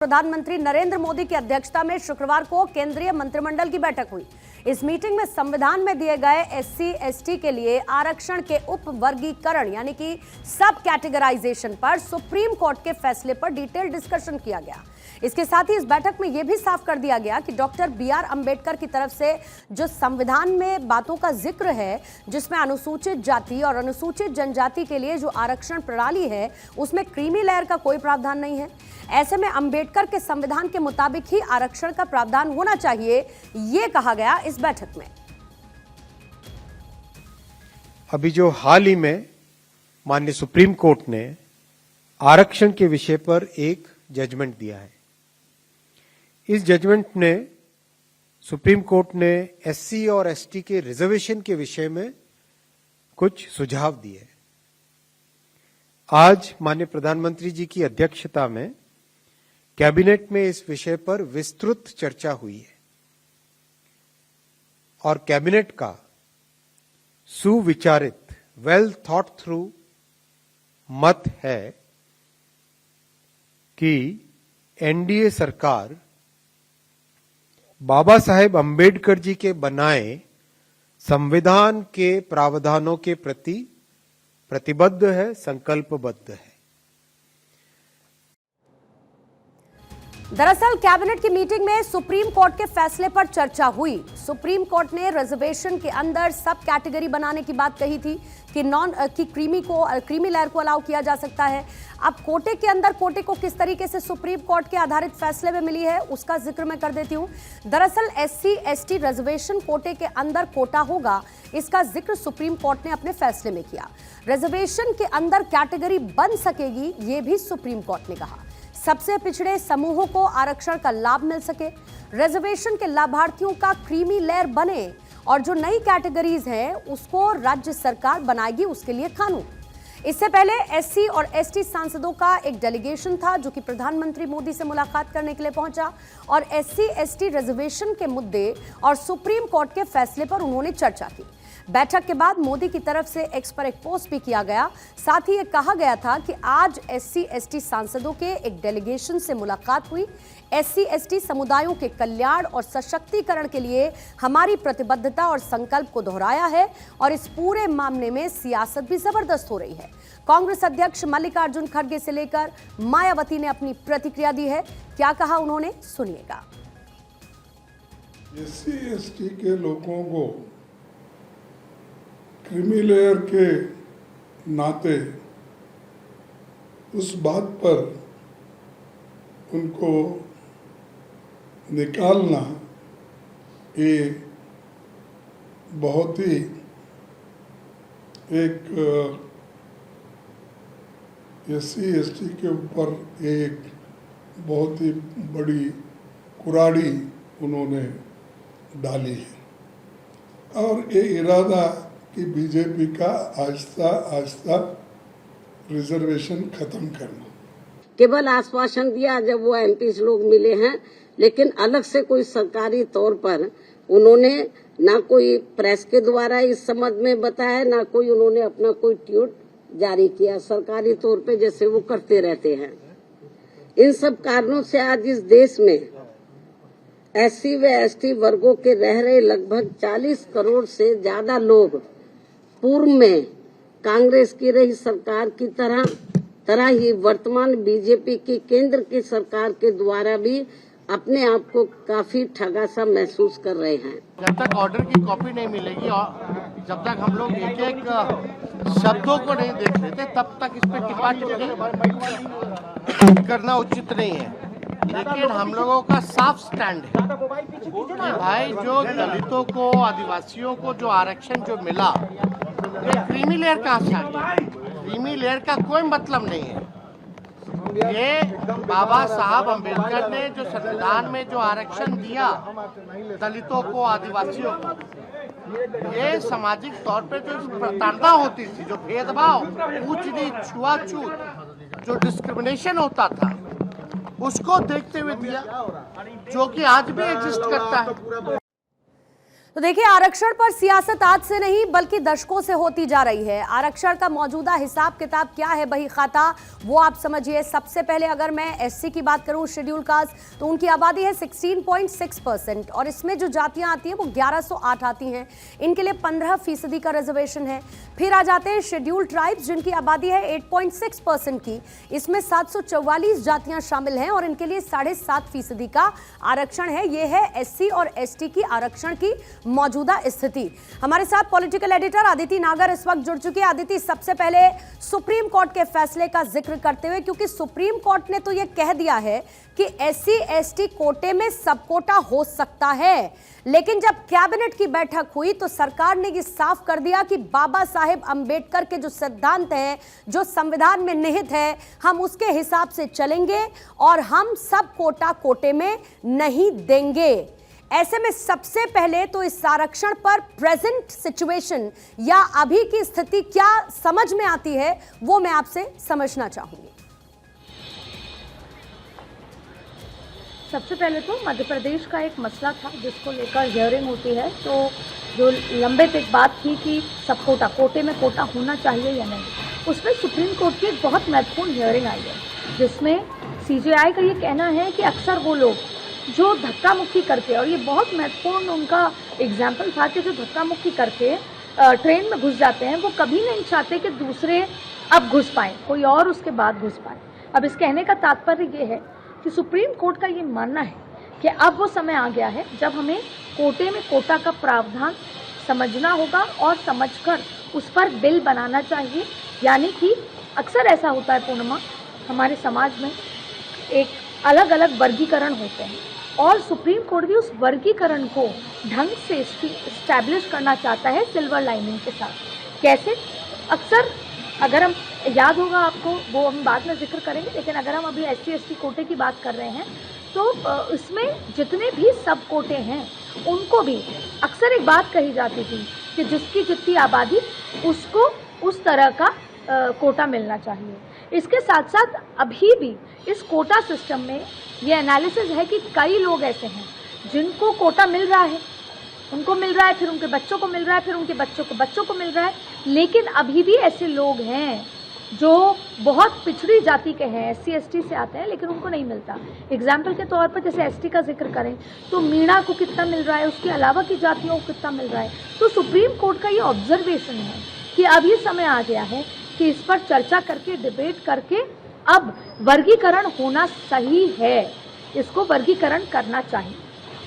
प्रधानमंत्री नरेंद्र मोदी की अध्यक्षता में शुक्रवार को केंद्रीय मंत्रिमंडल की बैठक हुई। इस मीटिंग में संविधान में दिए गए SC/ST के लिए आरक्षण के उप वर्गीकरण यानी कि सब कैटेगराइजेशन पर सुप्रीम कोर्ट के फैसले पर डिटेल डिस्कशन किया गया। इसके साथ ही इस बैठक में यह भी साफ कर दिया गया कि डॉक्टर BR अंबेडकर की तरफ से जो संविधान में बातों का जिक्र है, जिसमें अनुसूचित जाति और अनुसूचित जनजाति के लिए जो आरक्षण प्रणाली है, उसमें क्रीमी लेयर का कोई प्रावधान नहीं है। ऐसे में अंबेडकर के संविधान के मुताबिक ही आरक्षण का प्रावधान होना चाहिए, ये कहा गया इस बैठक में। अभी जो हाल ही में माननीय सुप्रीम कोर्ट ने आरक्षण के विषय पर एक जजमेंट दिया है। इस जजमेंट ने सुप्रीम कोर्ट ने SC और ST के रिजर्वेशन के विषय में कुछ सुझाव दिए। आज माननीय प्रधानमंत्री जी की अध्यक्षता में कैबिनेट में इस विषय पर विस्तृत चर्चा हुई है और कैबिनेट का सुविचारित वेल थॉट थ्रू मत है कि NDA सरकार बाबा साहेब अंबेडकर जी के बनाए संविधान के प्रावधानों के प्रति प्रतिबद्ध है, संकल्पबद्ध है। दरअसल कैबिनेट की मीटिंग में सुप्रीम कोर्ट के फैसले पर चर्चा हुई। सुप्रीम कोर्ट ने रिजर्वेशन के अंदर सब कैटेगरी बनाने की बात कही थी कि क्रीमी लेयर को अलाउ किया जा सकता है। अब कोटे के अंदर कोटे को किस तरीके से सुप्रीम कोर्ट के आधारित फैसले में मिली है, उसका जिक्र मैं कर देती हूं। दरअसल SC/ST रिजर्वेशन कोटे के अंदर कोटा होगा, इसका जिक्र सुप्रीम कोर्ट ने अपने फैसले में किया। रिजर्वेशन के अंदर कैटेगरी बन सकेगी, यह भी सुप्रीम कोर्ट ने कहा। सबसे पिछड़े समूहों को आरक्षण का लाभ मिल सके, रिजर्वेशन के लाभार्थियों का क्रीमी लेयर बने और जो नई कैटेगरीज हैं उसको राज्य सरकार बनाएगी, उसके लिए कानून। इससे पहले SC और ST सांसदों का एक डेलीगेशन था जो कि प्रधानमंत्री मोदी से मुलाकात करने के लिए पहुंचा और SC/ST रिजर्वेशन के मुद्दे और सुप्रीम कोर्ट के फैसले पर उन्होंने चर्चा की। बैठक के बाद मोदी की तरफ से X पर एक पोस्ट भी किया गया। साथ ही ये कहा गया था कि आज SC/ST सांसदों के एक डेलीगेशन से मुलाकात हुई। SC/ST समुदायों के कल्याण और सशक्तिकरण के लिए हमारी प्रतिबद्धता और संकल्प को दोहराया है और इस पूरे मामले में सियासत भी जबरदस्त हो रही है। कांग्रेस अध्यक्ष मल्लिकार्जुन खड़गे से लेकर मायावती ने अपनी प्रतिक्रिया दी है। क्या कहा उन्होंने, सुनिएगा। SC/ST के लोगों को क्रीमी लेयर के नाते उस बात पर उनको निकालना ये बहुत ही एक SC/ST के ऊपर एक बहुत ही बड़ी कुराड़ी उन्होंने डाली है और ये इरादा कि बीजेपी का आहिस्ता आहिस्ता रिजर्वेशन खत्म करना। केवल आश्वासन दिया जब वो MP लोग मिले हैं, लेकिन अलग से कोई सरकारी तौर पर उन्होंने ना कोई प्रेस के द्वारा इस संबंध में बताया, ना कोई उन्होंने अपना कोई ट्वीट जारी किया सरकारी तौर पे, जैसे वो करते रहते हैं। इन सब कारणों से आज इस देश में SC व ST वर्गों के रह रहे लगभग 40 करोड़ से ज्यादा लोग पूर्व में कांग्रेस की रही सरकार की तरह ही वर्तमान बीजेपी की केंद्र की सरकार के द्वारा भी अपने आप को काफी ठगा सा महसूस कर रहे हैं। जब तक ऑर्डर की कॉपी नहीं मिलेगी और जब तक हम लोग एक एक शब्दों को नहीं देख लेते, तब तक इस पे टिप्पा टिप्पणी करना उचित नहीं है। लेकिन हम लोगों का साफ स्टैंड है कि भाई जो दलितों को, आदिवासियों को जो आरक्षण जो मिला, ये क्रीमी लेयर कहाँ से आ गया? क्रीमी लेयर का कोई मतलब नहीं है। ये बाबा साहब अंबेडकर ने जो संविधान में जो आरक्षण दिया दलितों को, आदिवासियों को, ये सामाजिक तौर पे जो प्रताड़ना होती थी, जो भेदभाव, ऊंच नीच, छुआछूत, जो डिस्क्रिमिनेशन होता था, उसको देखते हुए दिया, जो कि आज भी एग्जिस्ट करता है। तो देखिए, आरक्षण पर सियासत आज से नहीं बल्कि दशकों से होती जा रही है। आरक्षण का मौजूदा हिसाब किताब क्या है, बही खाता, वो आप समझिए। सबसे पहले अगर मैं एससी की बात करूं, शेड्यूल कास्ट, तो उनकी आबादी है 16.6% और इसमें जो जातियां आती हैं वो 1108 आती हैं। इनके लिए 15% का रिजर्वेशन है। फिर आ जाते हैं शेड्यूल ट्राइब्स, जिनकी आबादी है 8.6% की। इसमें 744 जातियां शामिल हैं और इनके लिए 7.5% का आरक्षण है। ये है एससी और एसटी की आरक्षण की मौजूदा स्थिति। हमारे साथ पॉलिटिकल एडिटर अदिति नागर इस वक्त जुड़ चुकी है। अदिति, सबसे पहले सुप्रीम कोर्ट के फैसले का जिक्र करते हुए, क्योंकि सुप्रीम कोर्ट ने तो यह कह दिया है कि एससी एसटी कोटे में सब कोटा हो सकता है, लेकिन जब कैबिनेट की बैठक हुई तो सरकार ने ये साफ कर दिया कि बाबा साहेब अंबेडकर के जो सिद्धांत हैं, जो संविधान में निहित है, हम उसके हिसाब से चलेंगे और हम सब कोटा कोटे में नहीं देंगे। ऐसे में सबसे पहले तो इस आरक्षण पर प्रेजेंट सिचुएशन या अभी की स्थिति क्या समझ में आती है, वो मैं आपसे समझना चाहूंगी। सबसे पहले तो मध्य प्रदेश का एक मसला था जिसको लेकर हियरिंग होती है, तो जो लंबे तक बात थी कि सब कोटा, कोटे में कोटा होना चाहिए या नहीं, उसमें सुप्रीम कोर्ट की एक बहुत महत्वपूर्ण हियरिंग आई है, जिसमें सीजेआई का ये कहना है कि अक्सर वो लोग जो धक्का मुक्की करके, और ये बहुत महत्वपूर्ण उनका एग्जाम्पल था कि जो धक्का मुक्की करके ट्रेन में घुस जाते हैं, वो कभी नहीं चाहते कि दूसरे अब घुस पाएँ, कोई और उसके बाद घुस पाए। अब इस कहने का तात्पर्य ये है कि सुप्रीम कोर्ट का ये मानना है कि अब वो समय आ गया है जब हमें कोटे में कोटा का प्रावधान समझना होगा और समझकर उस पर बिल बनाना चाहिए। यानी कि अक्सर ऐसा होता है पूर्णिमा, हमारे समाज में एक अलग अलग वर्गीकरण होते हैं और सुप्रीम कोर्ट भी उस वर्गीकरण को ढंग से इस्टेब्लिश करना चाहता है सिल्वर लाइनिंग के साथ। कैसे? अक्सर अगर हम, याद होगा आपको, वो हम बाद में जिक्र करेंगे, लेकिन अगर हम अभी एससी एसटी कोटे की बात कर रहे हैं तो इसमें जितने भी सब कोटे हैं उनको भी अक्सर एक बात कही जाती थी कि जिसकी जितनी आबादी उसको उस तरह का कोटा मिलना चाहिए। इसके साथ साथ अभी भी इस कोटा सिस्टम में ये एनालिसिस है कि कई लोग ऐसे हैं जिनको कोटा मिल रहा है, उनको मिल रहा है, फिर उनके बच्चों को मिल रहा है, फिर उनके बच्चों को मिल रहा है, लेकिन अभी भी ऐसे लोग हैं जो बहुत पिछड़ी जाति के हैं, एससी एसटी से आते हैं, लेकिन उनको नहीं मिलता। एग्जाम्पल के तौर पर जैसे एसटी का जिक्र करें तो मीणा को कितना मिल रहा है, उसके अलावा की जातियों को कितना मिल रहा है। तो सुप्रीम कोर्ट का ये ऑब्जर्वेशन है कि अब ये समय आ गया है कि इस पर चर्चा करके, डिबेट करके अब वर्गीकरण होना सही है, इसको वर्गीकरण करना चाहिए।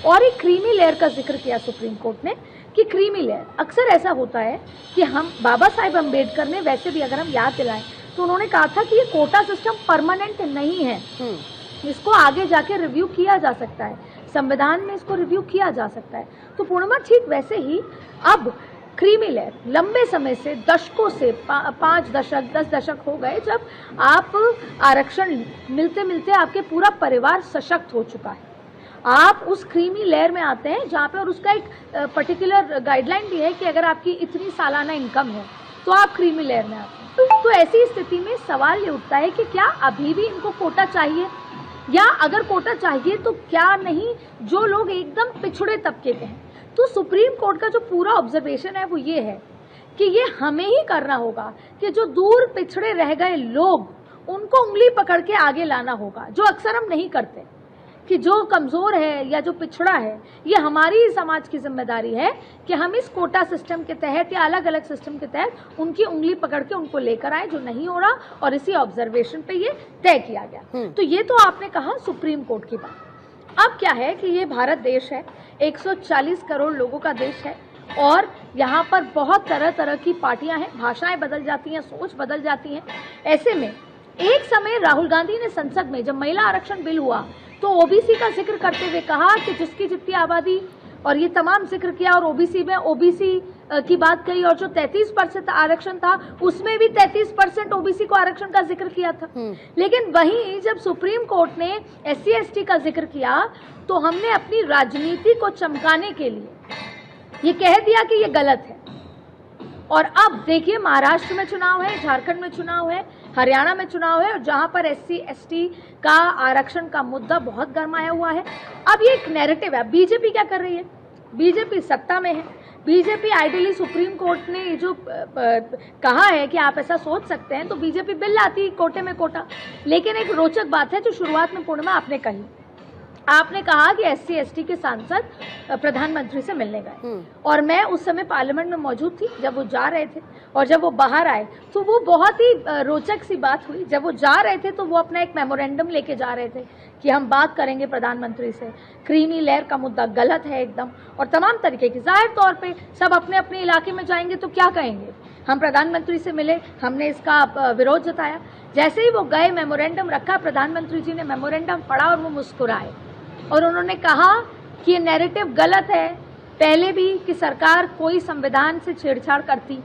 और एक क्रीमी लेयर का जिक्र किया सुप्रीम कोर्ट ने कि क्रीमी लेयर, अक्सर ऐसा होता है कि हम, बाबा साहेब अंबेडकर ने वैसे भी अगर हम याद दिलाएं तो उन्होंने कहा था कि ये कोटा सिस्टम परमानेंट नहीं है, इसको आगे जाके रिव्यू किया जा सकता है, संविधान में इसको रिव्यू किया जा सकता है। तो पूर्णिमा, ठीक वैसे ही अब क्रीमी लेयर लंबे समय से, दशकों से, 5 दशक 10 दशक हो गए जब आप आरक्षण मिलते मिलते आपके पूरा परिवार सशक्त हो चुका है, आप उस क्रीमी लेयर में आते हैं जहाँ पे, और उसका एक पर्टिकुलर गाइडलाइन भी है कि अगर आपकी इतनी सालाना इनकम है तो आप क्रीमी लेयर में आते हैं। तो ऐसी स्थिति में सवाल ये उठता है कि क्या अभी भी इनको कोटा चाहिए, या अगर कोटा चाहिए तो क्या नहीं जो लोग एकदम पिछड़े तबके के हैं। तो सुप्रीम कोर्ट का जो पूरा ऑब्जर्वेशन है वो ये है कि ये हमें ही करना होगा कि जो दूर पिछड़े रह गए लोग उनको उंगली पकड़ के आगे लाना होगा, जो अक्सर हम नहीं करते, कि जो कमज़ोर है या जो पिछड़ा है, ये हमारी ही समाज की जिम्मेदारी है कि हम इस कोटा सिस्टम के तहत या अलग अलग सिस्टम के तहत उनकी उंगली पकड़ के उनको लेकर आए, जो नहीं हो रहा, और इसी ऑब्जर्वेशन पे ये तय किया गया। तो ये तो आपने कहा सुप्रीम कोर्ट की बात। अब क्या है कि ये भारत देश है, 140 करोड़ लोगों का देश है, और यहाँ पर बहुत तरह तरह की पार्टियां हैं, भाषाएं बदल जाती हैं, सोच बदल जाती हैं। ऐसे में एक समय राहुल गांधी ने संसद में जब महिला आरक्षण बिल हुआ तो ओबीसी का जिक्र करते हुए कहा कि जिसकी जितनी आबादी, और ये तमाम जिक्र किया, और ओबीसी में ओबीसी की बात कही, और जो 33% आरक्षण था उसमें भी 33% ओबीसी को आरक्षण का जिक्र किया था। लेकिन वहीं जब सुप्रीम कोर्ट ने एससी एसटी का जिक्र किया तो हमने अपनी राजनीति को चमकाने के लिए ये कह दिया कि ये गलत है। और अब देखिए, महाराष्ट्र में चुनाव है, झारखंड में चुनाव है, हरियाणा में चुनाव है, और जहां पर एससी एसटी का आरक्षण का मुद्दा बहुत गरमाया हुआ है। अब ये एक नैरेटिव है। बीजेपी क्या कर रही है? बीजेपी सत्ता में है। बीजेपी आइडियली सुप्रीम कोर्ट ने जो कहा है कि आप ऐसा सोच सकते हैं, तो बीजेपी बिल लाती कोटे में कोटा। लेकिन एक रोचक बात है जो शुरुआत में पूर्णिमा आपने कही, आपने कहा कि SC ST के सांसद प्रधानमंत्री से मिलने गए, और मैं उस समय पार्लियामेंट में मौजूद थी जब वो जा रहे थे, और जब वो बाहर आए तो वो बहुत ही रोचक सी बात हुई। जब वो जा रहे थे तो वो अपना एक मेमोरेंडम लेके जा रहे थे कि हम बात करेंगे प्रधानमंत्री से, क्रीमी लेयर का मुद्दा गलत है एकदम, और तमाम तरीके की। जाहिर तौर पे सब अपने अपने इलाके में जाएंगे तो क्या कहेंगे, हम प्रधानमंत्री से मिले, हमने इसका विरोध जताया। जैसे ही वो गए, मेमोरेंडम रखा, प्रधानमंत्री जी ने मेमोरेंडम पढ़ा और वो मुस्कुराए, और उन्होंने कहा कि ये नैरेटिव गलत है, पहले भी कि सरकार कोई संविधान से छेड़छाड़ करती,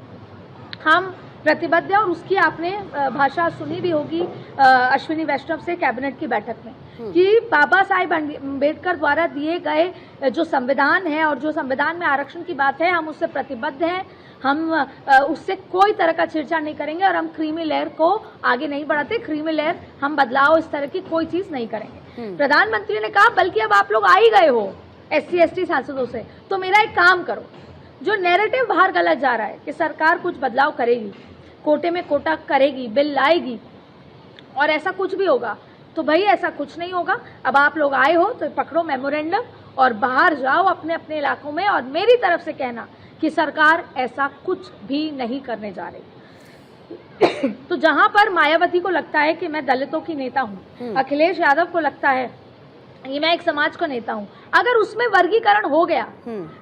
हम प्रतिबद्ध है। और उसकी आपने भाषा सुनी भी होगी अश्विनी वैष्णव से कैबिनेट की बैठक में, कि बाबा साहिब अम्बेडकर द्वारा दिए गए जो संविधान है और जो संविधान में आरक्षण की बात है, हम उससे प्रतिबद्ध हैं, हम उससे कोई तरह का छेड़छाड़ नहीं करेंगे, और हम क्रीमी लेयर को आगे नहीं बढ़ाते, क्रीमी लेयर हम बदलाव इस तरह की कोई चीज नहीं करेंगे। प्रधानमंत्री ने कहा बल्कि अब आप लोग आ ही गए हो SC ST सांसदों से, तो मेरा एक काम करो, जो नैरेटिव बाहर गलत जा रहा है कि सरकार कुछ बदलाव करेगी, कोटे में कोटा करेगी, बिल लाएगी और ऐसा कुछ भी होगा, तो भाई ऐसा कुछ नहीं होगा। अब आप लोग आए हो तो पकड़ो मेमोरेंडम और बाहर जाओ अपने अपने इलाकों में, और मेरी तरफ से कहना कि सरकार ऐसा कुछ भी नहीं करने जा रही। तो जहां पर मायावती को लगता है कि मैं दलितों की नेता हूं, अखिलेश यादव को लगता है कि मैं एक समाज का नेता हूं, अगर उसमें वर्गीकरण हो गया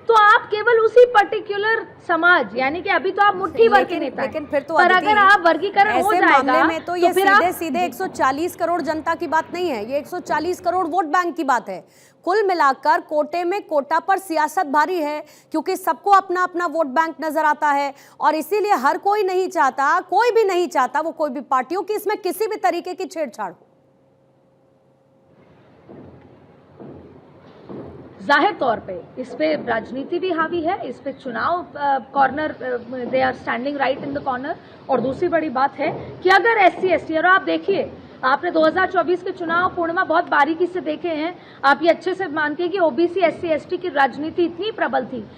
तो आप केवल उसी पर्टिकुलर समाज, यानी कि अभी तो आप मुट्ठी भर के नेता हैं, लेकिन फिर तो पर अगर आप वर्गीकरण हो जाएगा मामले में तो ये फिर आप सीधे सीधे 140 करोड़ जनता की बात नहीं है, ये 140 करोड़ वोट बैंक की बात है। कुल मिलाकर कोटे में कोटा पर सियासत भारी है, क्योंकि सबको अपना अपना वोट बैंक नजर आता है, और इसीलिए हर कोई नहीं चाहता, कोई भी नहीं चाहता, वो कोई भी पार्टियों की इसमें किसी भी तरीके की छेड़छाड़ हो। जाहिर तौर पे इस पे राजनीति भी हावी है, इस पे चुनाव corner, they are standing right in the corner. और दूसरी बड़ी बात है कि अगर SC ST, और आप देखिए, आपने 2024 के चुनाव पूर्णिमा बहुत बारीकी से देखे हैं, आप ये अच्छे से मानते हैं कि OBC SC ST की राजनीति इतनी प्रबल थी